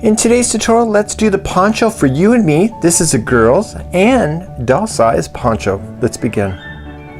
In today's tutorial, let's do the poncho for you and me. This is a girl's and doll size poncho. Let's begin.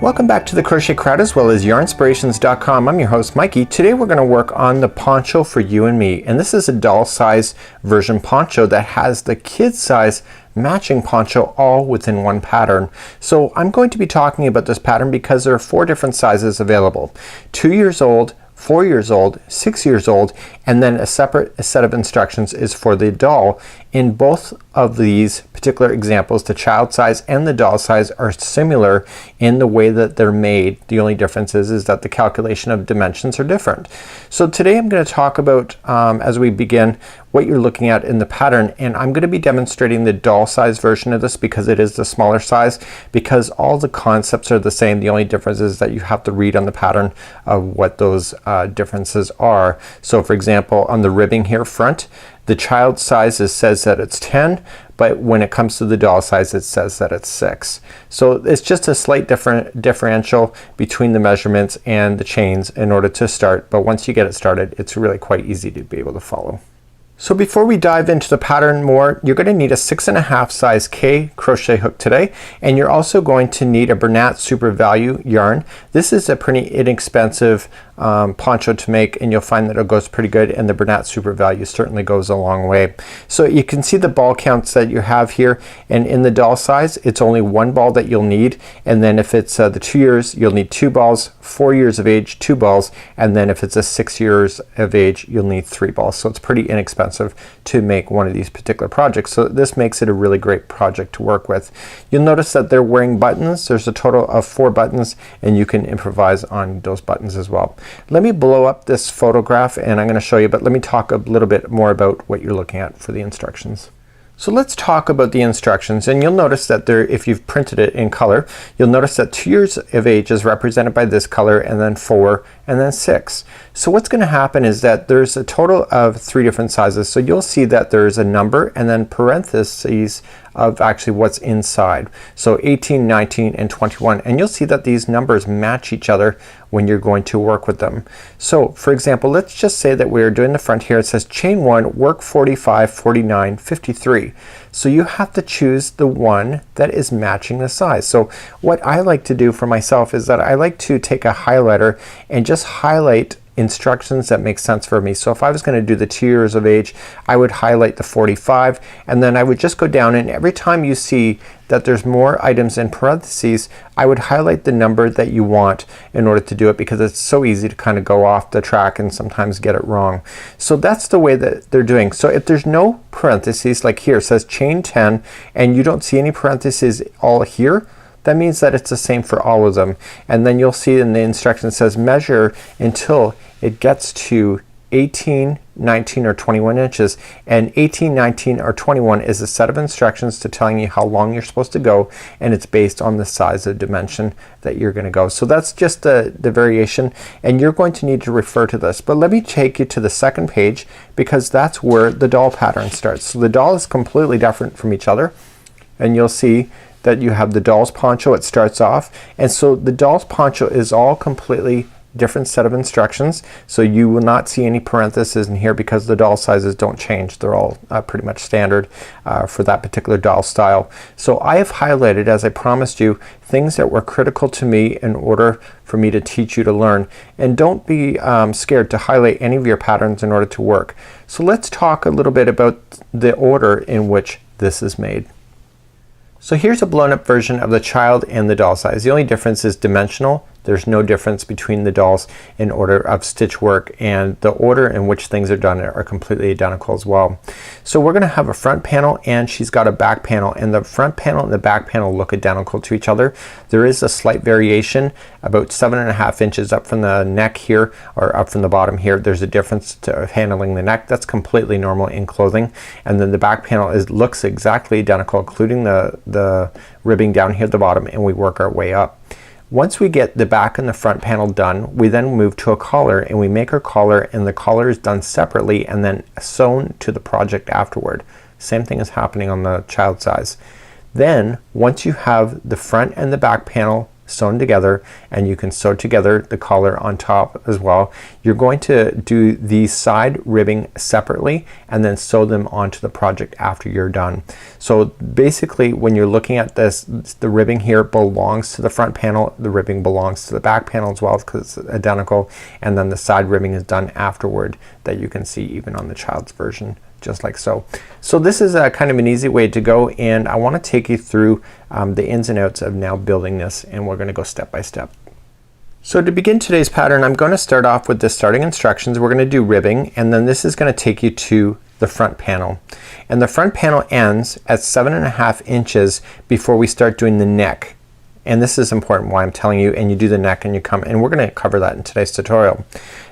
Welcome back to the Crochet Crowd as well as Yarnspirations.com. I'm your host Mikey. Today we're going to work on the poncho for you and me, and this is a doll size version poncho that has the kid size matching poncho all within one pattern. So I'm going to be talking about this pattern because there are 4 different sizes available. 2 years old, 4 years old, 6 years old, and then a separate set of instructions is for the doll. In both of these particular examples, the child size and the doll size are similar in the way that they're made. The only difference is that the calculation of dimensions are different. So today I'm going to talk about, as we begin, what you're looking at in the pattern, and I'm going to be demonstrating the doll size version of this because it is the smaller size, because all the concepts are the same. The only difference is that you have to read on the pattern of what those differences are. So for example, on the ribbing here front, the child size says that it's 10, but when it comes to the doll size it says that it's 6. So it's just a slight differential between the measurements and the chains in order to start, but once you get it started it's really quite easy to be able to follow. So before we dive into the pattern more, you're going to need a 6.5 size K crochet hook today, and you're also going to need a Bernat Super Value yarn. This is a pretty inexpensive poncho to make, and you'll find that it goes pretty good, and the Bernat Super Value certainly goes a long way. So you can see the ball counts that you have here, and in the doll size it's only 1 ball that you'll need, and then if it's the 2 years you'll need 2 balls, 4 years of age 2 balls, and then if it's a 6 years of age you'll need 3 balls. So it's pretty inexpensive to make one of these particular projects. So this makes it a really great project to work with. You'll notice that they're wearing buttons. There's a total of 4 buttons, and you can improvise on those buttons as well. Let me blow up this photograph and I'm going to show you, but let me talk a little bit more about what you're looking at for the instructions. So let's talk about the instructions, and you'll notice that there, if you've printed it in color, you'll notice that 2 years of age is represented by this color, and then 4, and then 6. So what's going to happen is that there's a total of 3 different sizes. So you'll see that there's a number and then parentheses of actually what's inside. So 18, 19, and 21, and you'll see that these numbers match each other when you're going to work with them. So for example, let's just say that we're doing the front here. It says chain 1, work 45, 49, 53. So you have to choose the one that is matching the size. So what I like to do for myself is that I like to take a highlighter and just highlight instructions that make sense for me. So if I was going to do the 2 years of age, I would highlight the 45, and then I would just go down, and every time you see that there's more items in parentheses, I would highlight the number that you want in order to do it, because it's so easy to kind of go off the track and sometimes get it wrong. So that's the way that they're doing. So if there's no parentheses, like here it says chain 10, and you don't see any parentheses all here, that means that it's the same for all of them. And then you'll see in the instructions it says measure until it gets to 18, 19, or 21 inches. And 18, 19, or 21 is a set of instructions to telling you how long you're supposed to go, and it's based on the size of dimension that you're going to go. So that's just the variation, and you're going to need to refer to this. But let me take you to the second page, because that's where the doll pattern starts. So the doll is completely different from each other, and you'll see that you have the doll's poncho. It starts off, and so the doll's poncho is all completely different set of instructions. So you will not see any parentheses in here because the doll sizes don't change. They're all pretty much standard for that particular doll style. So I have highlighted, as I promised you, things that were critical to me in order for me to teach you to learn. And don't be scared to highlight any of your patterns in order to work. So let's talk a little bit about the order in which this is made. So here's a blown up version of the child and the doll size. The only difference is dimensional. There's no difference between the dolls in order of stitch work, and the order in which things are done are completely identical as well. So we're going to have a front panel, and she's got a back panel, and the front panel and the back panel look identical to each other. There is a slight variation, about 7.5 inches up from the neck here, or up from the bottom here. There's a difference to handling the neck. That's completely normal in clothing. And then the back panel looks exactly identical, including the ribbing down here at the bottom, and we work our way up. Once we get the back and the front panel done, we then move to a collar, and we make our collar, and the collar is done separately and then sewn to the project afterward. Same thing is happening on the child size. Then once you have the front and the back panel sewn together, and you can sew together the collar on top as well. You're going to do the side ribbing separately and then sew them onto the project after you're done. So basically when you're looking at this, the ribbing here belongs to the front panel, the ribbing belongs to the back panel as well because it's identical, and then the side ribbing is done afterward that you can see even on the child's version, just like so. So this is a kind of an easy way to go, and I want to take you through the ins and outs of now building this, and we're going to go step by step. So to begin today's pattern, I'm going to start off with the starting instructions. We're going to do ribbing, and then this is going to take you to the front panel, and the front panel ends at 7.5 inches before we start doing the neck. And this is important why I'm telling you, and you do the neck and you come, and we're going to cover that in today's tutorial.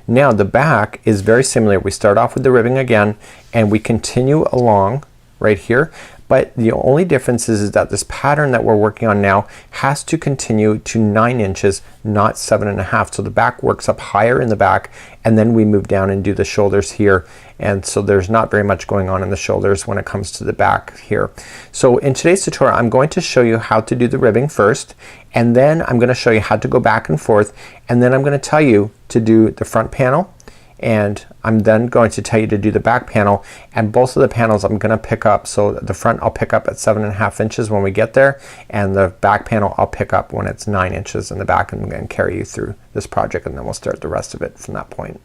Now the back is very similar. We start off with the ribbing again and we continue along right here, but the only difference is that this pattern that we're working on now has to continue to 9 inches, not 7.5. So the back works up higher in the back, and then we move down and do the shoulders here, and so there's not very much going on in the shoulders when it comes to the back here. So in today's tutorial I'm going to show you how to do the ribbing first, and then I'm going to show you how to go back and forth, and then I'm going to tell you to do the front panel, and I'm then going to tell you to do the back panel, and both of the panels I'm going to pick up. So the front I'll pick up at 7.5 inches when we get there, and the back panel I'll pick up when it's 9 inches in the back, and carry you through this project, and then we'll start the rest of it from that point.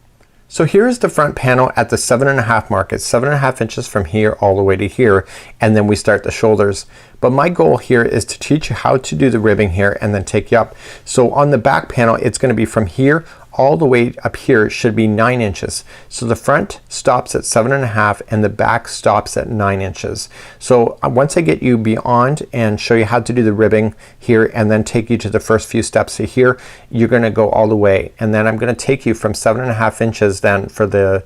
So here is the front panel at the 7.5 mark. It's 7.5 inches from here all the way to here, and then we start the shoulders. But my goal here is to teach you how to do the ribbing here and then take you up. So on the back panel it's going to be from here all the way up here should be 9 inches. So the front stops at 7.5 and the back stops at 9 inches. So once I get you beyond and show you how to do the ribbing here and then take you to the first few steps to here, you're going to go all the way, and then I'm going to take you from 7.5 inches then for the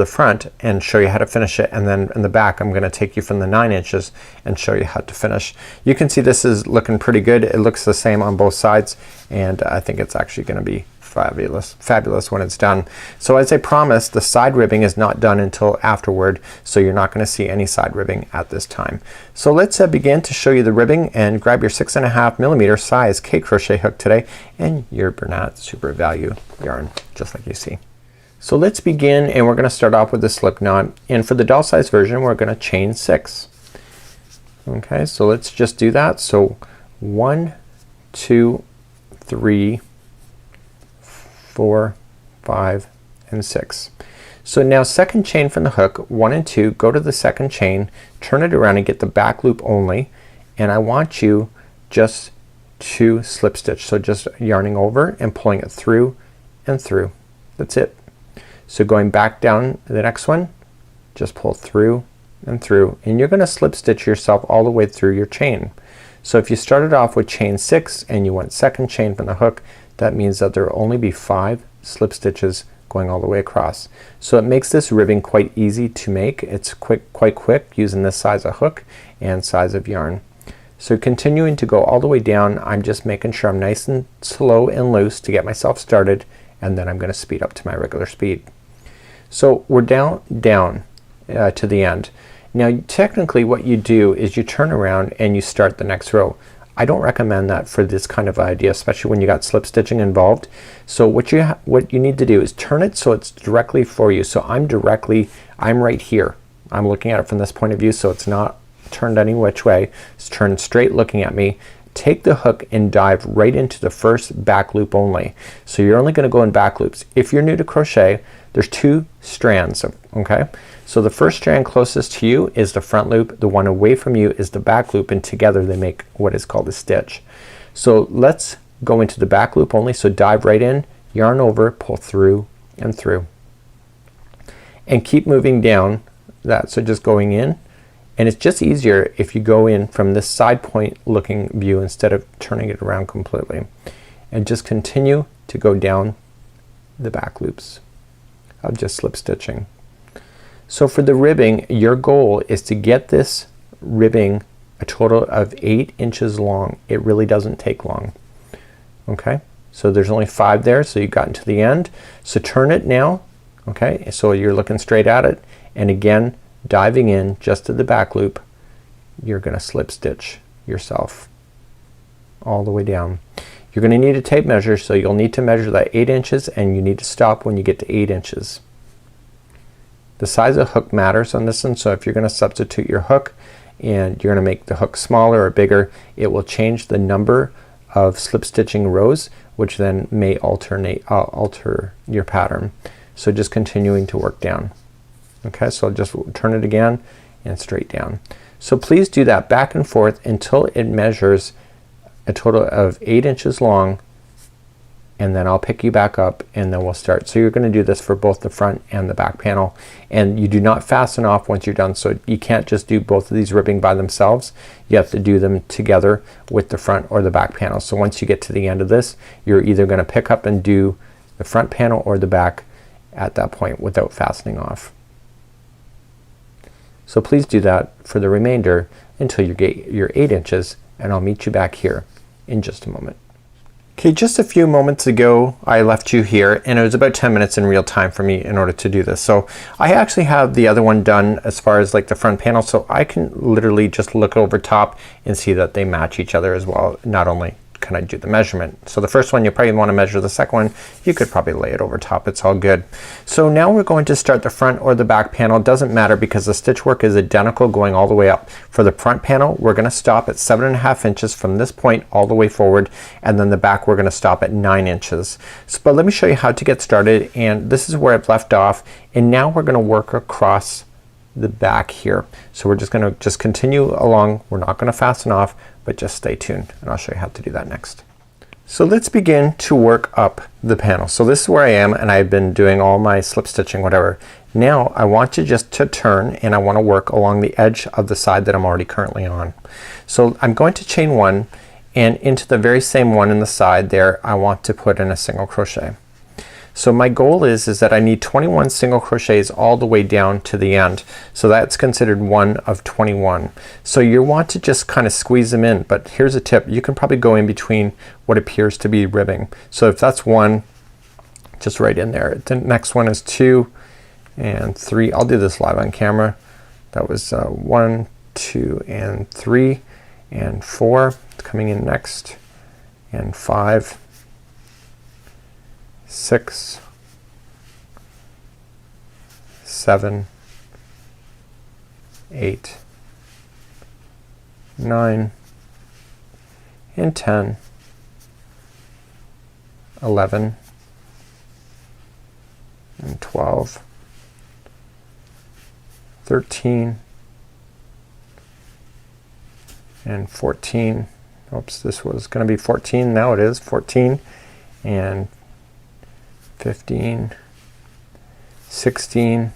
front and show you how to finish it, and then in the back I'm going to take you from the 9 inches and show you how to finish. You can see this is looking pretty good. It looks the same on both sides, and I think it's actually going to be fabulous when it's done. So as I promised, the side ribbing is not done until afterward, so you're not going to see any side ribbing at this time. So let's begin to show you the ribbing, and grab your 6.5mm size K crochet hook today and your Bernat Super Value yarn, just like you see. So let's begin, and we're going to start off with the slip knot, and for the doll size version we're going to chain 6. Okay, so let's just do that. So 1, 2, 3, 4, 5, and 6. So now second chain from the hook, 1 and 2, go to the second chain, turn it around and get the back loop only, and I want you just to slip stitch. So just yarning over and pulling it through and through. That's it. So going back down the next one, just pull through and through, and you're going to slip stitch yourself all the way through your chain. So if you started off with chain 6 and you went second chain from the hook, that means that there will only be 5 slip stitches going all the way across. So it makes this ribbing quite easy to make. It's quite quick using this size of hook and size of yarn. So continuing to go all the way down, I'm just making sure I'm nice and slow and loose to get myself started, and then I'm going to speed up to my regular speed. So we're down to the end. Now technically what you do is you turn around and you start the next row. I don't recommend that for this kind of idea, especially when you got slip stitching involved. So what you need to do is turn it so it's directly for you. So I'm right here. I'm looking at it from this point of view, so it's not turned any which way. It's turned straight looking at me. Take the hook and dive right into the first back loop only. So you're only going to go in back loops. If you're new to crochet, there's 2 strands, okay? So the first strand closest to you is the front loop, the one away from you is the back loop, and together they make what is called a stitch. So let's go into the back loop only. So dive right in, yarn over, pull through and through, and keep moving down that. So just going in, and it's just easier if you go in from this side point looking view instead of turning it around completely, and just continue to go down the back loops of just slip stitching. So for the ribbing, your goal is to get this ribbing a total of 8 inches long. It really doesn't take long. Okay, so there's only 5 there, so you got to the end. So turn it now, okay, so you're looking straight at it, and again diving in just to the back loop, you're gonna slip stitch yourself all the way down. You're gonna need a tape measure, so you'll need to measure that 8 inches and you need to stop when you get to 8 inches. The size of hook matters on this one, so if you're gonna substitute your hook and you're gonna make the hook smaller or bigger, it will change the number of slip stitching rows, which then may alter your pattern. So just continuing to work down. Okay, so I'll just turn it again and straight down. So please do that back and forth until it measures a total of 8 inches long, and then I'll pick you back up and then we'll start. So you're gonna do this for both the front and the back panel, and you do not fasten off once you're done. So you can't just do both of these ribbing by themselves. You have to do them together with the front or the back panel. So once you get to the end of this, you're either gonna pick up and do the front panel or the back at that point without fastening off. So please do that for the remainder until you get your 8 inches, and I'll meet you back here in just a moment. Okay, just a few moments ago I left you here, and it was about 10 minutes in real time for me in order to do this. So I actually have the other one done as far as like the front panel, so I can literally just look over top and see that they match each other as well. Not only can I do the measurement. So the first one you probably want to measure, the second one you could probably lay it over top. It's all good. So now we're going to start the front or the back panel. It doesn't matter because the stitch work is identical going all the way up. For the front panel we're gonna stop at 7.5 inches from this point all the way forward, and then the back we're gonna stop at 9 inches. So, but let me show you how to get started, and this is where I've left off, and now we're gonna work across the back here. So we're just gonna continue along. We're not gonna fasten off, but just stay tuned and I'll show you how to do that next. So let's begin to work up the panel. So this is where I am, and I've been doing all my slip stitching, whatever. Now I want you just to turn, and I want to work along the edge of the side that I'm already currently on. So I'm going to chain 1, and into the very same one in the side there I want to put in a single crochet. So my goal is that I need 21 single crochets all the way down to the end. So that's considered 1 of 21. So you want to just kind of squeeze them in, but here's a tip. You can probably go in between what appears to be ribbing. So if that's 1, just right in there. The next one is 2 and 3. I'll do this live on camera. That was 1, 2 and 3 and 4 coming in next, and 5, 6, 7, 8, 9 and 10, 11 and 12, 13 and 14. Oops, this was gonna be 14, now it is 14, and 15, 16,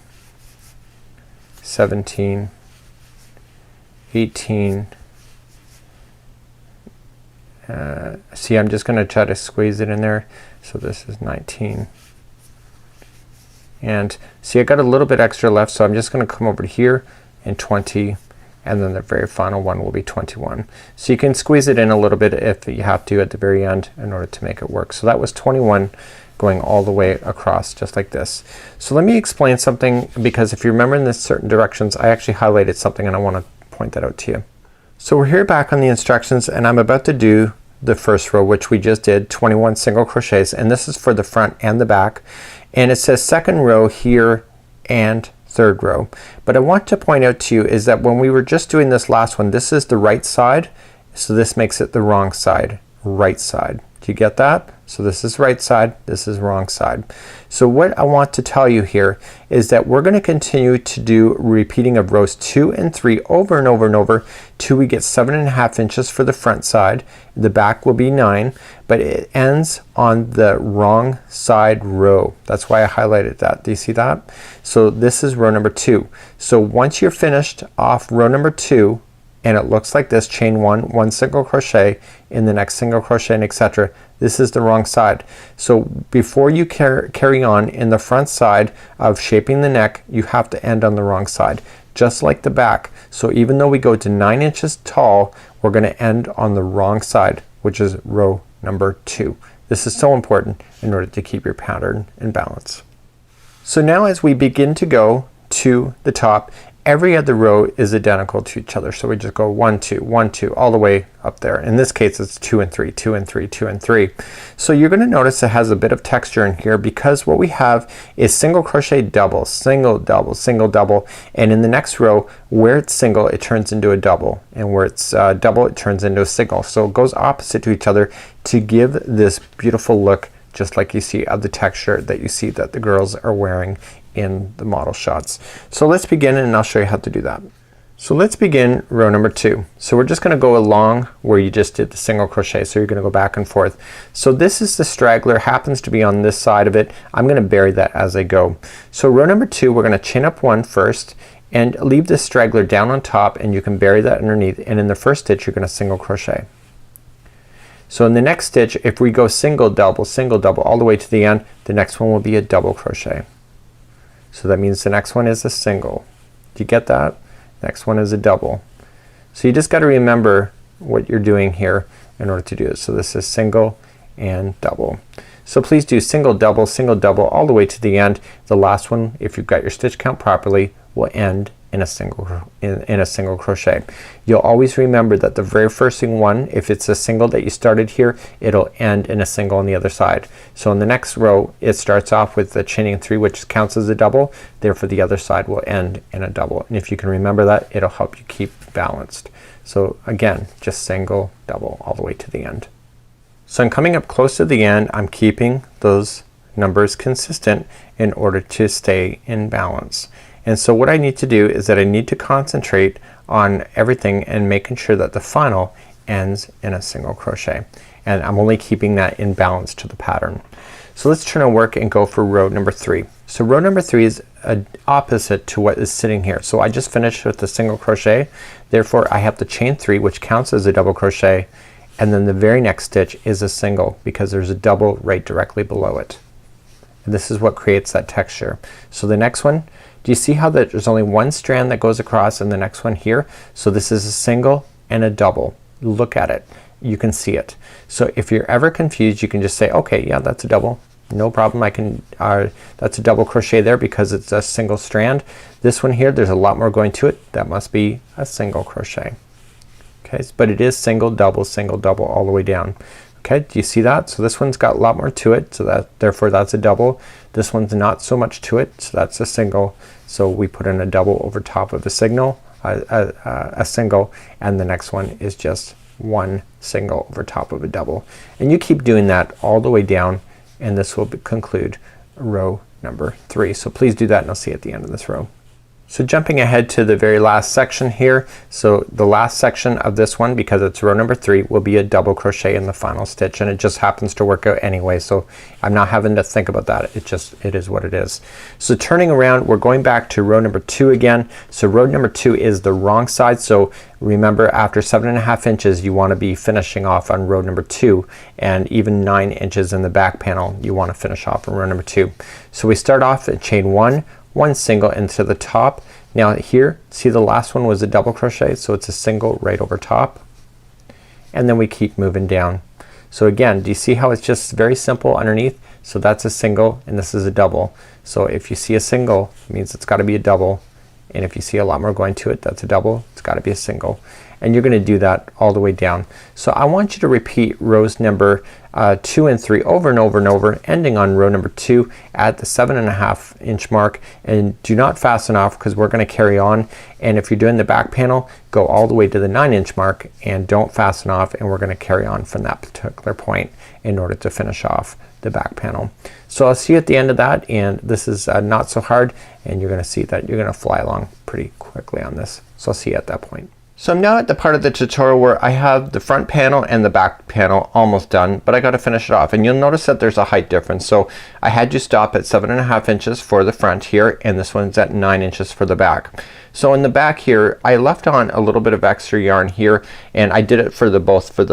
17, 18. See, I'm just gonna try to squeeze it in there. So this is 19. And see, I got a little bit extra left, so I'm just gonna come over here, and 20, and then the very final one will be 21. So you can squeeze it in a little bit if you have to at the very end in order to make it work. So that was 21 going all the way across just like this. So let me explain something, because if you remember in this certain directions I actually highlighted something and I want to point that out to you. So we're here back on the instructions, and I'm about to do the first row, which we just did 21 single crochets, and this is for the front and the back, and it says second row here and third row. But I want to point out to you is that when we were just doing this last one, this is the right side, so this makes it the wrong side, right side. Do you get that? So this is right side, this is wrong side. So what I want to tell you here is that we're going to continue to do repeating of rows 2 and 3 over and over and over till we get 7.5 inches for the front side. The back will be 9, but it ends on the wrong side row. That's why I highlighted that. Do you see that? So this is row number 2. So once you're finished off row number 2, and it looks like this, chain 1 single crochet in the next single crochet, and etc. This is the wrong side. So before you carry on in the front side of shaping the neck, you have to end on the wrong side, just like the back. So even though we go to 9 inches tall, we're going to end on the wrong side, which is row number 2. This is so important in order to keep your pattern in balance. So now as we begin to go to the top, every other row is identical to each other. So we just go 1 2 1 2 all the way up there. In this case it's 2 and 3 2 and 3 2 and 3. So you're going to notice it has a bit of texture in here because what we have is single crochet double, single double, single double, and in the next row where it's single it turns into a double, and where it's double it turns into a single. So it goes opposite to each other to give this beautiful look, just like you see of the texture that you see that the girls are wearing in the model shots. So let's begin and I'll show you how to do that. So let's begin row number 2. So we're just gonna go along where you just did the single crochet. So you're gonna go back and forth. So this is the straggler, happens to be on this side of it. I'm gonna bury that as I go. So row number 2 we're gonna chain up 1 first and leave this straggler down on top, and you can bury that underneath, and in the first stitch you're gonna single crochet. So in the next stitch if we go single double all the way to the end, the next one will be a double crochet. So that means the next one is a single. Do you get that? Next one is a double. So you just got to remember what you're doing here in order to do it. So this is single and double. So please do single double all the way to the end. The last one, if you've got your stitch count properly, will end in a single crochet. You'll always remember that the very first one, if it's a single that you started here, it'll end in a single on the other side. So in the next row it starts off with the chaining 3, which counts as a double, therefore the other side will end in a double. And if you can remember that, it'll help you keep balanced. So again, just single double all the way to the end. So I'm coming up close to the end. I'm keeping those numbers consistent in order to stay in balance. And so what I need to do is that I need to concentrate on everything and making sure that the final ends in a single crochet, and I'm only keeping that in balance to the pattern. So let's turn our work and go for row number 3. So row number 3 is opposite to what is sitting here. So I just finished with the single crochet, therefore I have to chain 3, which counts as a double crochet, and then the very next stitch is a single because there's a double right directly below it. And this is what creates that texture. So the next one, do you see how that there's only one strand that goes across, and the next one here? So this is a single and a double. Look at it. You can see it. So if you're ever confused, you can just say, okay, yeah, that's a double. No problem. I can that's a double crochet there because it's a single strand. This one here, there's a lot more going to it. That must be a single crochet. Okay, but it is single double all the way down. Okay, do you see that? So this one's got a lot more to it, so that therefore that's a double. This one's not so much to it, so that's a single. So we put in a double over top of a single, and the next one is just one single over top of a double. And you keep doing that all the way down, and this will conclude row number 3. So please do that, and I'll see you at the end of this row. So jumping ahead to the very last section here, so the last section of this one, because it's row number 3, will be a double crochet in the final stitch, and it just happens to work out anyway, so I'm not having to think about that. It is what it is. So turning around, we're going back to row number 2 again. So row number 2 is the wrong side, so remember after 7.5 inches you want to be finishing off on row number 2, and even 9 inches in the back panel you want to finish off on row number 2. So we start off at chain 1 single into the top. Now here, see the last one was a double crochet, so it's a single right over top, and then we keep moving down. So again, do you see how it's just very simple underneath? So that's a single and this is a double. So if you see a single, it means it's got to be a double, and if you see a lot more going to it, that's a double. It's got to be a single, and you're going to do that all the way down. So I want you to repeat rows number 2 and 3 over and over and over, ending on row number 2 at the 7.5 inch mark, and do not fasten off because we're going to carry on. And if you're doing the back panel, go all the way to the 9 inch mark and don't fasten off, and we're going to carry on from that particular point in order to finish off the back panel. So I'll see you at the end of that, and this is not so hard, and you're going to see that you're going to fly along pretty quickly on this. So I'll see you at that point. So I'm now at the part of the tutorial where I have the front panel and the back panel almost done, but I got to finish it off, and you'll notice that there's a height difference. So I had to stop at 7.5 inches for the front here, and this one's at 9 inches for the back. So in the back here I left on a little bit of extra yarn here, and I did it for both of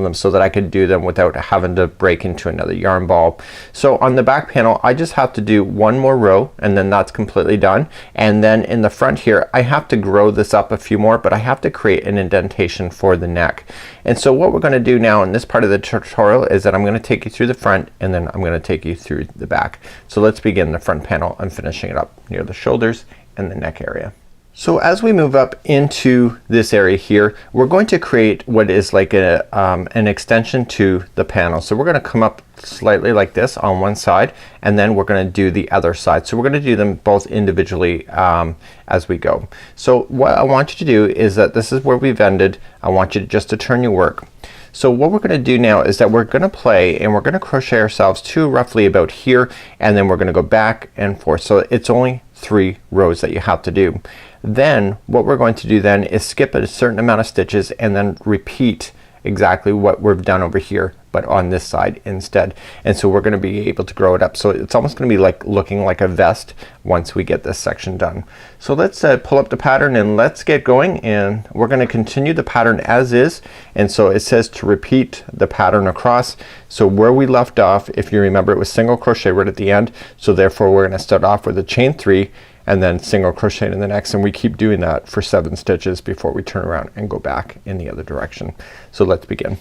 them so that I could do them without having to break into another yarn ball. So on the back panel I just have to do one more row, and then that's completely done. And then in the front here I have to grow this up a few more, but I have to create an indentation for the neck. And so what we're going to do now in this part of the tutorial is that I'm going to take you through the front, and then I'm going to take you through the back. So let's begin the front panel. I'm finishing it up near the shoulders and the neck area. So as we move up into this area here, we're going to create what is like a an extension to the panel. So we're gonna come up slightly like this on one side, and then we're gonna do the other side. So we're gonna do them both individually as we go. So what I want you to do is that this is where we've ended. I want you just to turn your work. So what we're gonna do now is that we're gonna play and we're gonna crochet ourselves to roughly about here, and then we're gonna go back and forth. So it's only 3 rows that you have to do. Then what we're going to do then is skip a certain amount of stitches and then repeat exactly what we've done over here, but on this side instead. And so we're gonna be able to grow it up. So it's almost gonna be like looking like a vest once we get this section done. So let's pull up the pattern and let's get going, and we're gonna continue the pattern as is. And so it says to repeat the pattern across. So where we left off, if you remember, it was single crochet right at the end. So therefore we're gonna start off with a chain 3 and then single crochet in the next, and we keep doing that for 7 stitches before we turn around and go back in the other direction. So let's begin.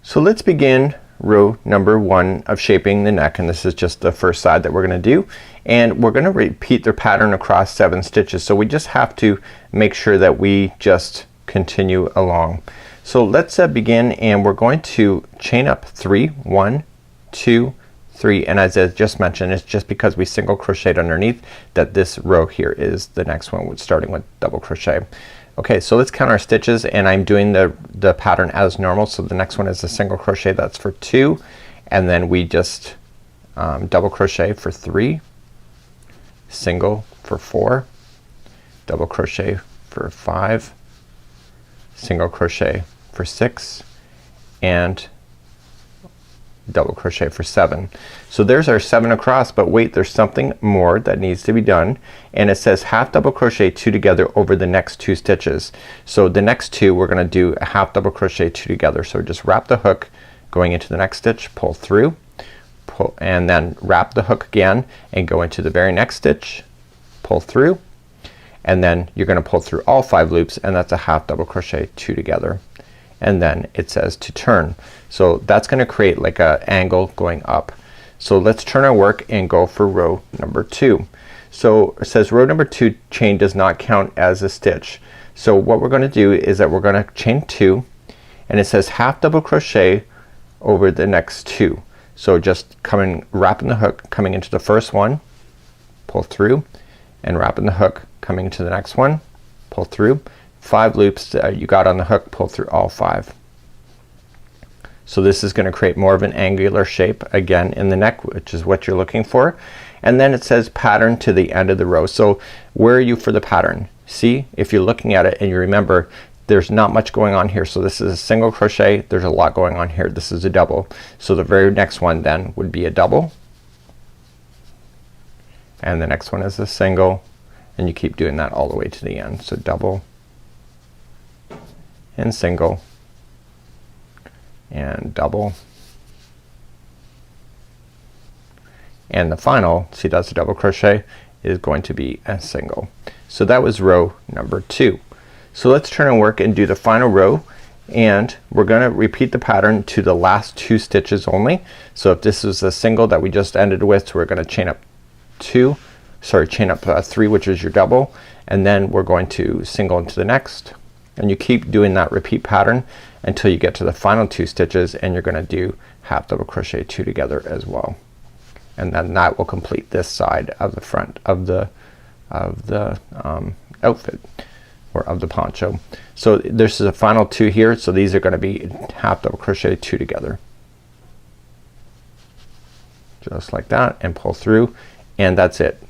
So let's begin row number 1 of shaping the neck, and this is just the first side that we're gonna do, and we're gonna repeat the pattern across 7 stitches. So we just have to make sure that we just continue along. So let's begin, and we're going to chain up 3, 1, 2, 3, and as I just mentioned, it's just because we single crocheted underneath that this row here is the next one with starting with double crochet. Okay, so let's count our stitches, and I'm doing the pattern as normal. So the next one is a single crochet, that's for 2, and then we just double crochet for 3, single for 4, double crochet for 5, single crochet for 6, and double crochet for 7. So there's our 7 across, but wait, there's something more that needs to be done, and it says half double crochet 2 together over the next 2 stitches. So the next 2 we're gonna do a half double crochet 2 together. So just wrap the hook going into the next stitch, pull through, pull, and then wrap the hook again and go into the very next stitch, pull through, and then you're gonna pull through all 5 loops, and that's a half double crochet 2 together. And then it says to turn. So that's gonna create like a angle going up. So let's turn our work and go for row number 2. So it says row number 2 chain does not count as a stitch. So what we're gonna do is that we're gonna chain 2, and it says half double crochet over the next 2. So just wrapping the hook coming into the first one, pull through, and wrapping the hook coming into the next one, pull through. 5 loops that you got on the hook, pull through all 5. So this is gonna create more of an angular shape again in the neck, which is what you're looking for. And then it says pattern to the end of the row. So where are you for the pattern? See, if you're looking at it and you remember, there's not much going on here. So this is a single crochet, there's a lot going on here. This is a double. So the very next one then would be a double, and the next one is a single, and you keep doing that all the way to the end. So double and single and double, and the final, see that's a double crochet, is going to be a single. So that was row number 2. So let's turn and work and do the final row, and we're gonna repeat the pattern to the last 2 stitches only. So if this is a single that we just ended with, so we're gonna chain up 3, which is your double, and then we're going to single into the next, and you keep doing that repeat pattern until you get to the final 2 stitches, and you're gonna do half double crochet 2 together as well. And then that will complete this side of the front of the outfit, or of the poncho. So this is a final 2 here, so these are gonna be half double crochet 2 together. Just like that, and pull through, and that's it.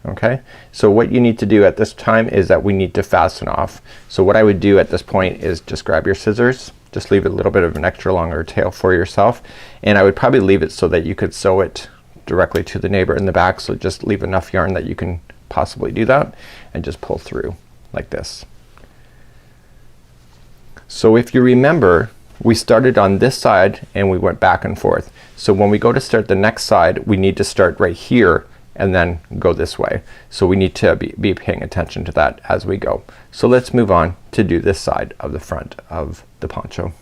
Okay, so what you need to do at this time is that we need to fasten off. So what I would do at this point is just grab your scissors, just leave a little bit of an extra longer tail for yourself, and I would probably leave it so that you could sew it directly to the neighbor in the back. So just leave enough yarn that you can possibly do that, and just pull through like this. So if you remember, we started on this side and we went back and forth. So when we go to start the next side, we need to start right here and then go this way. So we need to be paying attention to that as we go. So let's move on to do this side of the front of the poncho.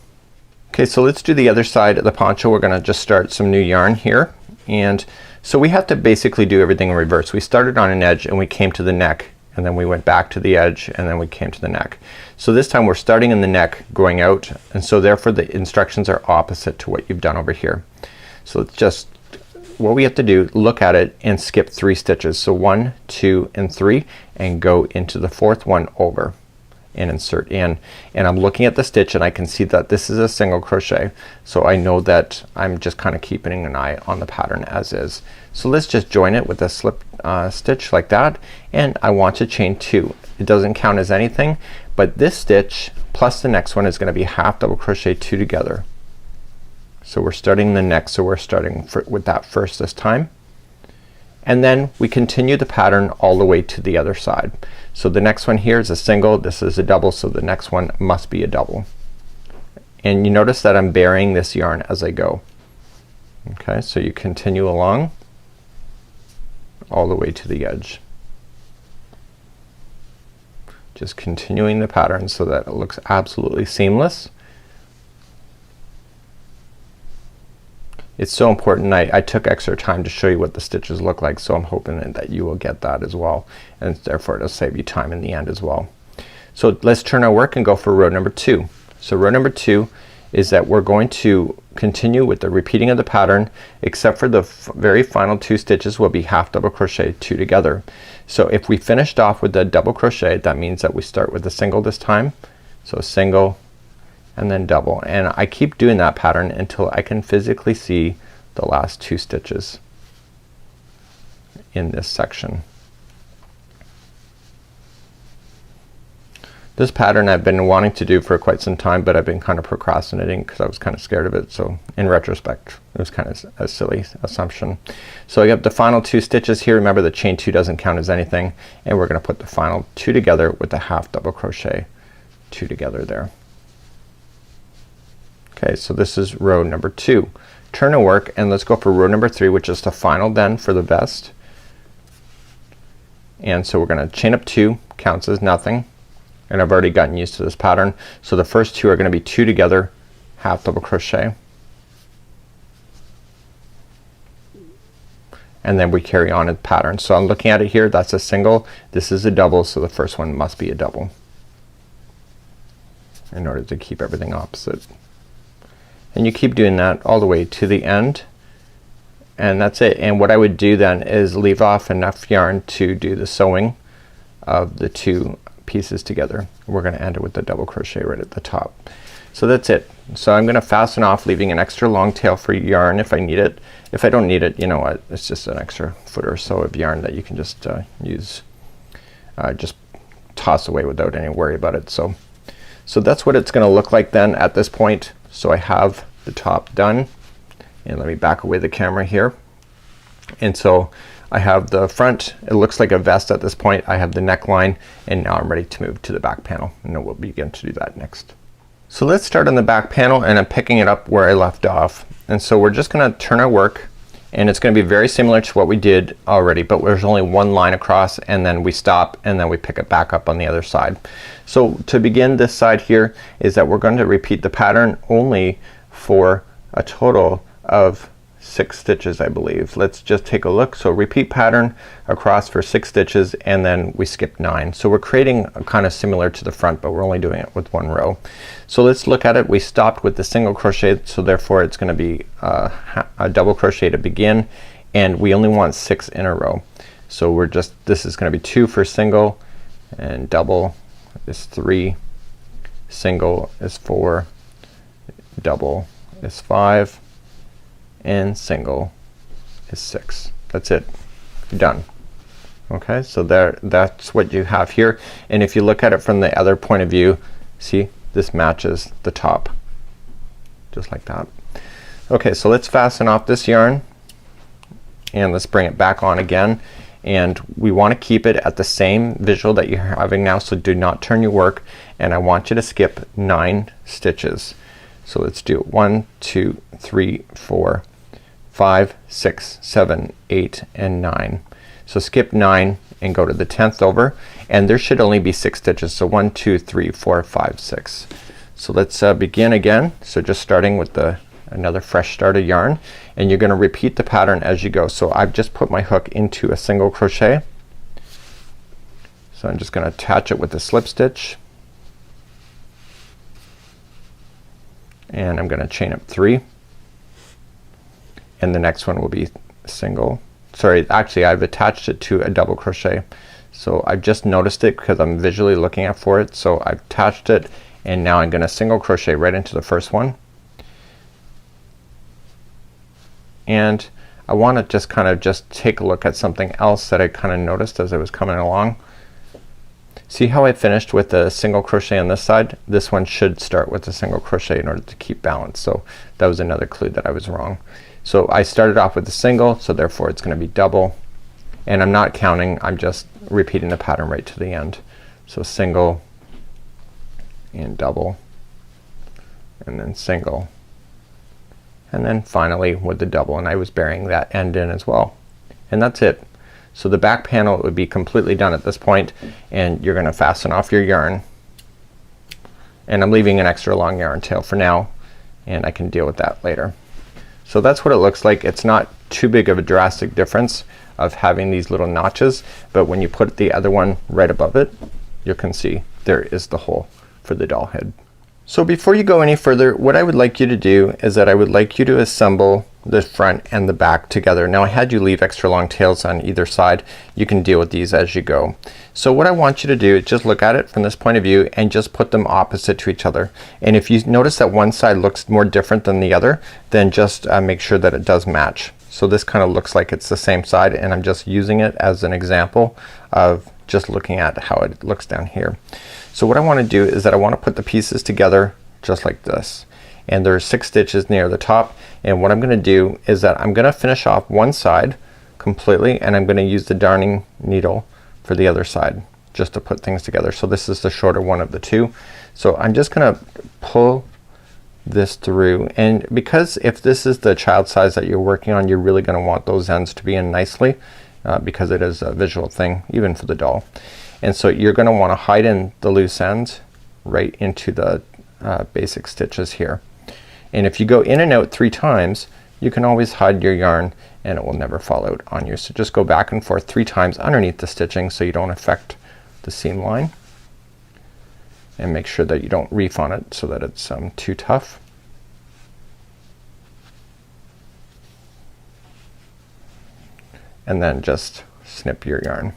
Okay, so let's do the other side of the poncho. We're gonna just start some new yarn here, and so we have to basically do everything in reverse. We started on an edge and we came to the neck, and then we went back to the edge, and then we came to the neck. So this time we're starting in the neck going out, and so therefore the instructions are opposite to what you've done over here. So it's just what we have to do, look at it and skip 3 stitches. So 1, 2 and 3, and go into the 4th one over and insert in, and I'm looking at the stitch and I can see that this is a single crochet, so I know that I'm just kind of keeping an eye on the pattern as is. So let's just join it with a slip stitch like that, and I want to chain 2. It doesn't count as anything, but this stitch plus the next one is going to be half double crochet 2 together. So we're starting the neck, so we're starting with that first this time, and then we continue the pattern all the way to the other side. So the next one here is a single, this is a double, so the next one must be a double. And you notice that I'm burying this yarn as I go. Okay, so you continue along all the way to the edge, just continuing the pattern so that it looks absolutely seamless. It's so important. I took extra time to show you what the stitches look like, so I'm hoping that you will get that as well, and therefore it'll save you time in the end as well. So let's turn our work and go for row number 2. So row number 2 is that we're going to continue with the repeating of the pattern, except for the very final 2 stitches will be half double crochet 2 together. So if we finished off with the double crochet, that means that we start with a single this time. So single and then double, and I keep doing that pattern until I can physically see the last 2 stitches in this section. This pattern I've been wanting to do for quite some time, but I've been kind of procrastinating because I was kind of scared of it, so in retrospect it was kind of a silly assumption. So I got the final 2 stitches here. Remember the chain 2 doesn't count as anything, and we're gonna put the final 2 together with the half double crochet 2 together there. Okay, so this is row number 2. Turn and work, and let's go for row number 3, which is the final then for the vest. And so we're gonna chain up 2, counts as nothing, and I've already gotten used to this pattern. So the first 2 are gonna be 2 together, half double crochet, and then we carry on in pattern. So I'm looking at it here, that's a single, this is a double, so the first one must be a double in order to keep everything opposite. And you keep doing that all the way to the end, and that's it. And what I would do then is leave off enough yarn to do the sewing of the 2 pieces together. We're gonna end it with the double crochet right at the top. So that's it. So I'm gonna fasten off, leaving an extra long tail for yarn if I need it. If I don't need it, you know what, it's just an extra foot or so of yarn that you can just use, just toss away without any worry about it. So that's what it's gonna look like then at this point. So I have the top done, and let me back away the camera here. And so I have the front, it looks like a vest at this point. I have the neckline, and now I'm ready to move to the back panel, and then we'll begin to do that next. So let's start on the back panel, and I'm picking it up where I left off. And so we're just gonna turn our work, and it's gonna be very similar to what we did already, but there's only one line across, and then we stop, and then we pick it back up on the other side. So to begin this side here is that we're going to repeat the pattern only for a total of 6 stitches, I believe. Let's just take a look. So repeat pattern across for 6 stitches, and then we skip 9. So we're creating a kind of similar to the front, but we're only doing it with 1 row. So let's look at it. We stopped with the single crochet, so therefore it's gonna be a double crochet to begin, and we only want 6 in a row. So we're just, this is gonna be 2 for single, and double is 3, single is 4, double is 5, and single is 6. That's it. You're done. Okay, so that's what you have here, and if you look at it from the other point of view, see, this matches the top just like that. Okay, so let's fasten off this yarn, and let's bring it back on again, and we want to keep it at the same visual that you're having now, so do not turn your work, and I want you to skip 9 stitches. So let's do it. 1, 2, 3, 4, 5, 6, 7, 8, and 9. So skip 9 and go to the 10th over, and there should only be 6 stitches. So 1, 2, 3, 4, 5, 6. So let's begin again. So just starting with another fresh start of yarn, and you're gonna repeat the pattern as you go. So I've just put my hook into a single crochet. So So I'm just going to attach it with a slip stitch, and I'm going to chain up 3, and the next one will be single. Sorry, actually I've attached it to a double crochet, so I've just noticed it because I'm visually looking out for it. So I've attached it, and now I'm gonna single crochet right into the first one, and I want to just kind of just take a look at something else that I kind of noticed as I was coming along. See how I finished with a single crochet on this side? This one should start with a single crochet in order to keep balance. So that was another clue that I was wrong. So I started off with a single, so therefore it's gonna be double, and I'm not counting, I'm just repeating the pattern right to the end. So single and double, and then single, and then finally with the double, and I was burying that end in as well, and that's it. So the back panel would be completely done at this point, and you're gonna fasten off your yarn, and I'm leaving an extra long yarn tail for now, and I can deal with that later. So that's what it looks like. It's not too big of a drastic difference of having these little notches, but when you put the other one right above it, you can see there is the hole for the doll head. So before you go any further, what I would like you to do is that I would like you to assemble the front and the back together. Now I had you leave extra long tails on either side. You can deal with these as you go. So what I want you to do is just look at it from this point of view and just put them opposite to each other. And if you notice that one side looks more different than the other, then just make sure that it does match. So this kind of looks like it's the same side, and I'm just using it as an example of just looking at how it looks down here. So what I want to do is that I want to put the pieces together just like this, and there's 6 stitches near the top, and what I'm gonna do is that I'm gonna finish off one side completely, and I'm gonna use the darning needle for the other side just to put things together. So this is the shorter one of the two. So I'm just gonna pull this through, and because if this is the child size that you're working on, you're really gonna want those ends to be in nicely because it is a visual thing even for the doll. And so you're gonna want to hide in the loose ends right into the basic stitches here. And if you go in and out 3 times, you can always hide your yarn and it will never fall out on you. So just go back and forth 3 times underneath the stitching so you don't affect the seam line, and make sure that you don't reef on it so that it's too tough. And then just snip your yarn.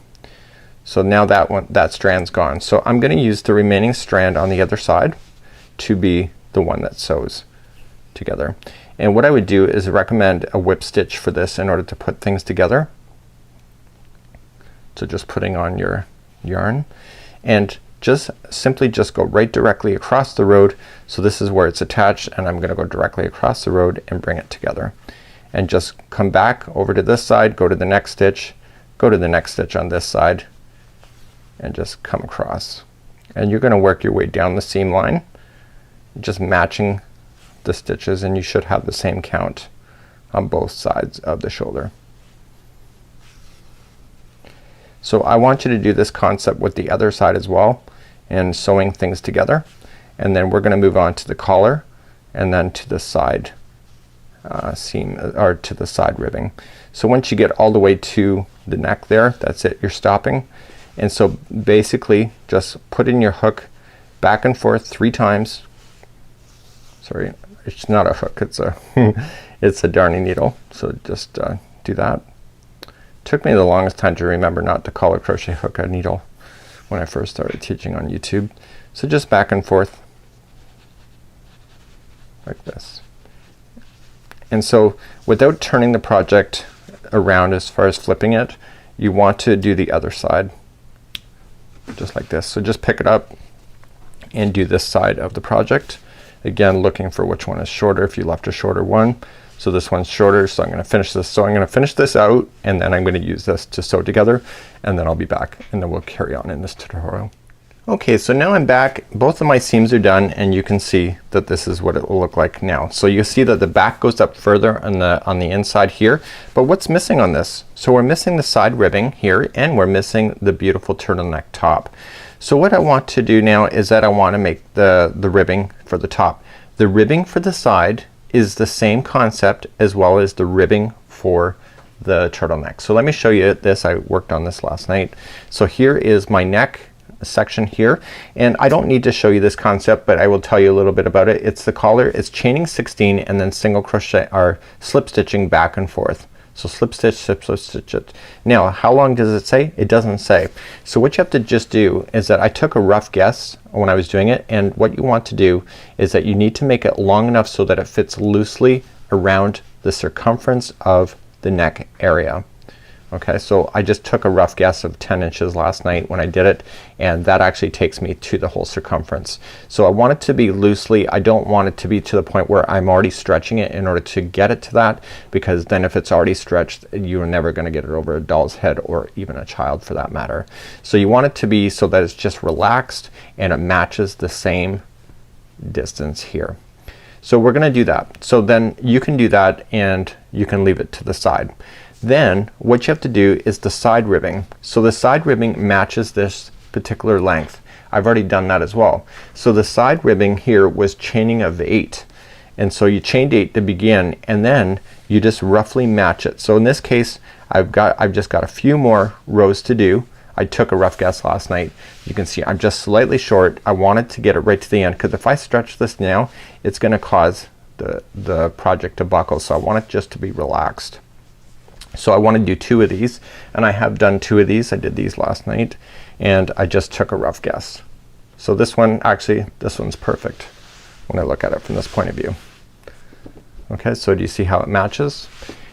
So now that strand's gone. So I'm gonna use the remaining strand on the other side to be the one that sews together. And what I would do is recommend a whip stitch for this in order to put things together. So just putting on your yarn, and just simply just go right directly across the road. So this is where it's attached, and I'm gonna go directly across the road and bring it together, and just come back over to this side, go to the next stitch, go to the next stitch on this side, and just come across. And you're gonna work your way down the seam line, just matching the stitches, and you should have the same count on both sides of the shoulder. So I want you to do this concept with the other side as well, and sewing things together, and then we're gonna move on to the collar and then to the side seam, or to the side ribbing. So once you get all the way to the neck there, that's it, you're stopping. And so basically just put in your hook back and forth 3 times. Sorry, it's not a hook, it's a it's a darning needle. So just do that. Took me the longest time to remember not to collar crochet hook a needle when I first started teaching on YouTube. So just back and forth like this. And so without turning the project around as far as flipping it, you want to do the other side just like this. So just pick it up and do this side of the project. Again, looking for which one is shorter if you left a shorter one. So this one's shorter, so I'm gonna finish this. So I'm gonna finish this out, and then I'm gonna use this to sew together, and then I'll be back, and then we'll carry on in this tutorial. Okay, so now I'm back. Both of my seams are done, and you can see that this is what it will look like now. So you see that the back goes up further on the inside here, but what's missing on this? So we're missing the side ribbing here, and we're missing the beautiful turtleneck top. So what I want to do now is that I want to make the ribbing for the top. The ribbing for the side is the same concept as well as the ribbing for the turtleneck. So let me show you this. I worked on this last night. So here is my neck section here, and I don't need to show you this concept, but I will tell you a little bit about it. It's the collar. It's chaining 16 and then single crochet or slip stitching back and forth. So slip stitch, slip stitch it. Now how long does it say? It doesn't say. So what you have to just do is that I took a rough guess when I was doing it, and what you want to do is that you need to make it long enough so that it fits loosely around the circumference of the neck area. Okay, so I just took a rough guess of 10 inches last night when I did it, and that actually takes me to the whole circumference. So I want it to be loosely. I don't want it to be to the point where I'm already stretching it in order to get it to that, because then if it's already stretched, you're never gonna get it over a doll's head or even a child for that matter. So you want it to be so that it's just relaxed and it matches the same distance here. So we're gonna do that. So then you can do that and you can leave it to the side. Then what you have to do is the side ribbing. So the side ribbing matches this particular length. I've already done that as well. So the side ribbing here was chaining of 8, and so you chained 8 to begin, and then you just roughly match it. So in this case I've just got a few more rows to do. I took a rough guess last night. You can see I'm just slightly short. I wanted to get it right to the end, because if I stretch this now it's gonna cause the project to buckle. So I want it just to be relaxed. So I want to do 2 of these, and I have done 2 of these. I did these last night, and I just took a rough guess. So this one, actually this one's perfect when I look at it from this point of view. Okay, so do you see how it matches?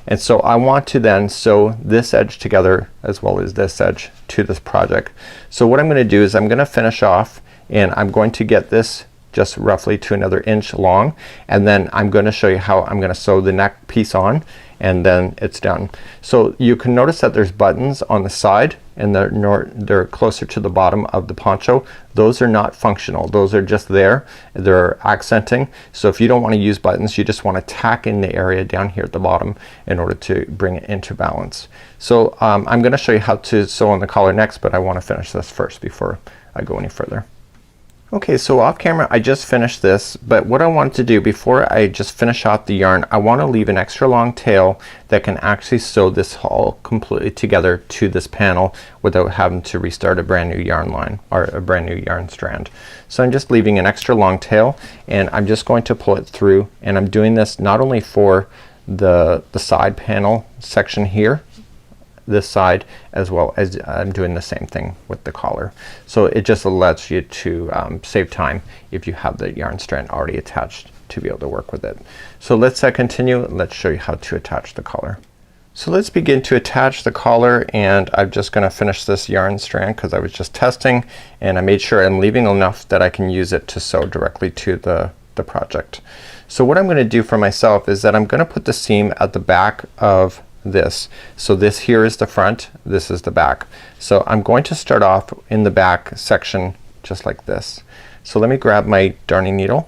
And so I want to then sew this edge together as well as this edge to this project. So what I'm gonna do is I'm gonna finish off, and I'm going to get this just roughly to another inch long, and then I'm gonna show you how I'm gonna sew the neck piece on, and then it's done. So you can notice that there's buttons on the side, and they're closer to the bottom of the poncho. Those are not functional. Those are just there. They're accenting. So if you don't want to use buttons, you just want to tack in the area down here at the bottom in order to bring it into balance. So I'm gonna show you how to sew on the collar next, but I want to finish this first before I go any further. Okay, so off camera I just finished this, but what I wanted to do before I just finish off the yarn, I want to leave an extra long tail that can actually sew this all completely together to this panel without having to restart a brand new yarn line or a brand new yarn strand. So I'm just leaving an extra long tail, and I'm just going to pull it through, and I'm doing this not only for the side panel section here, this side, as well as I'm doing the same thing with the collar. So it just allows you to save time if you have the yarn strand already attached to be able to work with it. So let's continue. Let's show you how to attach the collar. So let's begin to attach the collar, and I'm just gonna finish this yarn strand because I was just testing, and I made sure I'm leaving enough that I can use it to sew directly to the project. So what I'm gonna do for myself is that I'm gonna put the seam at the back of this. So this here is the front, this is the back. So I'm going to start off in the back section just like this. So let me grab my darning needle,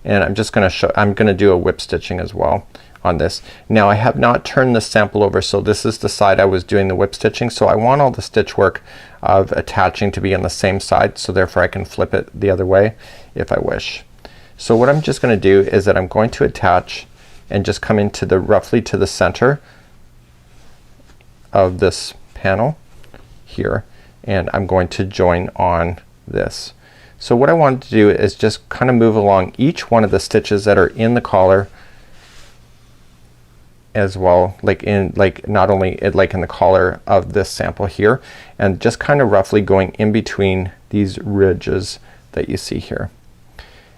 and I'm just gonna I'm gonna do a whip stitching as well on this. Now I have not turned the sample over, so this is the side I was doing the whip stitching. So I want all the stitch work of attaching to be on the same side, so therefore I can flip it the other way if I wish. So what I'm just gonna do is that I'm going to attach and just come into the roughly to the center of this panel here, and I'm going to join on this. So what I want to do is just kind of move along each one of the stitches that are in the collar as well, like not only like in the collar of this sample here, and just kind of roughly going in between these ridges that you see here.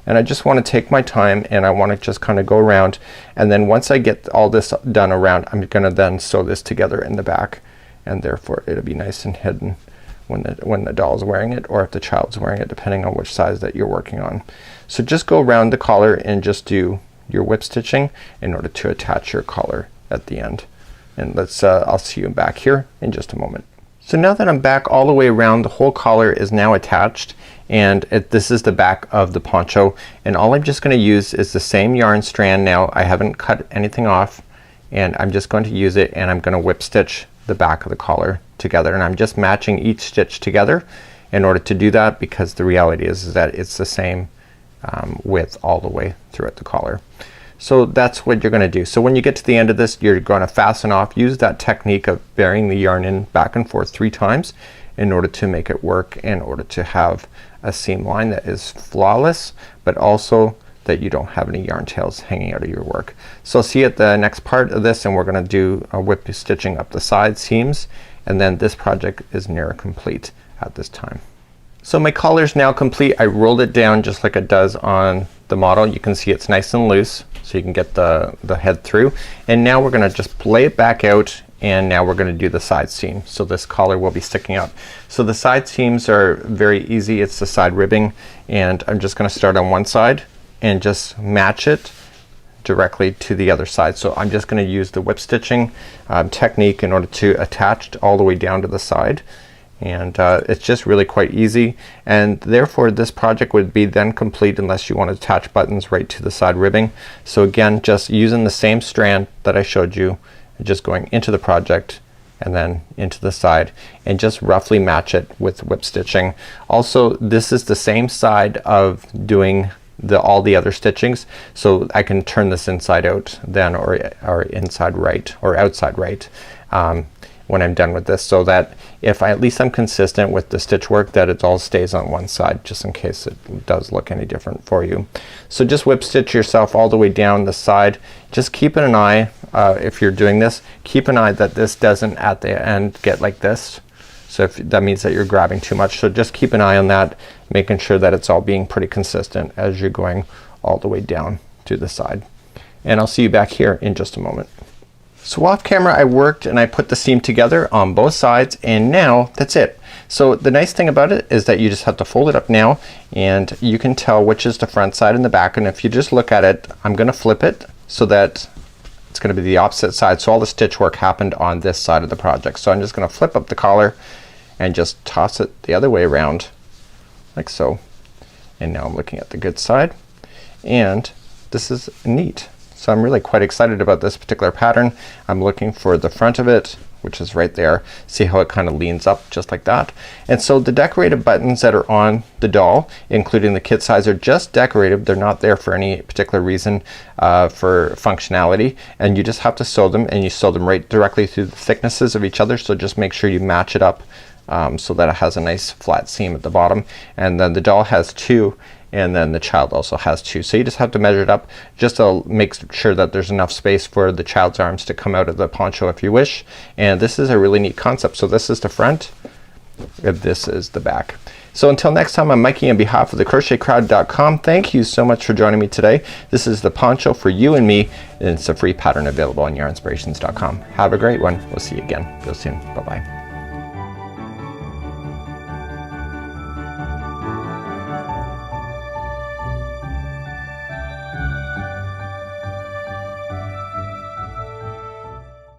And I just want to take my time, and I want to just kind of go around, and then once I get all this done around, I'm gonna then sew this together in the back, and therefore it'll be nice and hidden when the doll's wearing it, or if the child's wearing it, depending on which size that you're working on. So just go around the collar and just do your whip stitching in order to attach your collar at the end. And let's I'll see you back here in just a moment. So now that I'm back all the way around, the whole collar is now attached, and this is the back of the poncho, and all I'm just gonna use is the same yarn strand. Now I haven't cut anything off, and I'm just going to use it, and I'm gonna whip stitch the back of the collar together, and I'm just matching each stitch together in order to do that, because the reality is that it's the same width all the way throughout the collar. So that's what you're gonna do. So when you get to the end of this, you're gonna fasten off. Use that technique of burying the yarn in back and forth 3 times in order to make it work, in order to have a seam line that is flawless, but also that you don't have any yarn tails hanging out of your work. So see you at the next part of this, and we're gonna do a whip stitching up the side seams, and then this project is near complete at this time. So my collar is now complete. I rolled it down just like it does on the model. You can see it's nice and loose, so you can get the head through. And now we're gonna just lay it back out, and now we're gonna do the side seam. So this collar will be sticking up. So the side seams are very easy. It's the side ribbing, and I'm just gonna start on one side and just match it directly to the other side. So I'm just gonna use the whip stitching technique in order to attach all the way down to the side, and it's just really quite easy, and therefore this project would be then complete unless you want to attach buttons right to the side ribbing. So again, just using the same strand that I showed you, just going into the project and then into the side, and just roughly match it with whip stitching. Also, this is the same side of doing all the other stitchings, so I can turn this inside out then, or inside right or outside right when I'm done with this, so that if at least I'm consistent with the stitch work, that it all stays on one side, just in case it does look any different for you. So just whip stitch yourself all the way down the side. Just keeping an eye, if you're doing this, keep an eye that this doesn't at the end get like this. So if that means that you're grabbing too much, so just keep an eye on that, making sure that it's all being pretty consistent as you're going all the way down to the side. And I'll see you back here in just a moment. So off camera I worked and I put the seam together on both sides, and now that's it. So the nice thing about it is that you just have to fold it up now, and you can tell which is the front side and the back. And if you just look at it, I'm gonna flip it so that it's gonna be the opposite side. So all the stitch work happened on this side of the project. So I'm just gonna flip up the collar and just toss it the other way around like so. And now I'm looking at the good side, and this is neat. So I'm really quite excited about this particular pattern. I'm looking for the front of it, which is right there. See how it kind of leans up just like that. And so the decorative buttons that are on the doll, including the kit size, are just decorative. They're not there for any particular reason, for functionality, and you just have to sew them, and you sew them right directly through the thicknesses of each other. So just make sure you match it up so that it has a nice flat seam at the bottom. And then the doll has 2, and then the child also has 2. So you just have to measure it up just to make sure that there's enough space for the child's arms to come out of the poncho if you wish. And this is a really neat concept. So this is the front, and this is the back. So until next time, I'm Mikey on behalf of the crochetcrowd.com. Thank you so much for joining me today. This is the poncho for you and me, and it's a free pattern available on yarnspirations.com. Have a great one. We'll see you again real soon. Bye bye.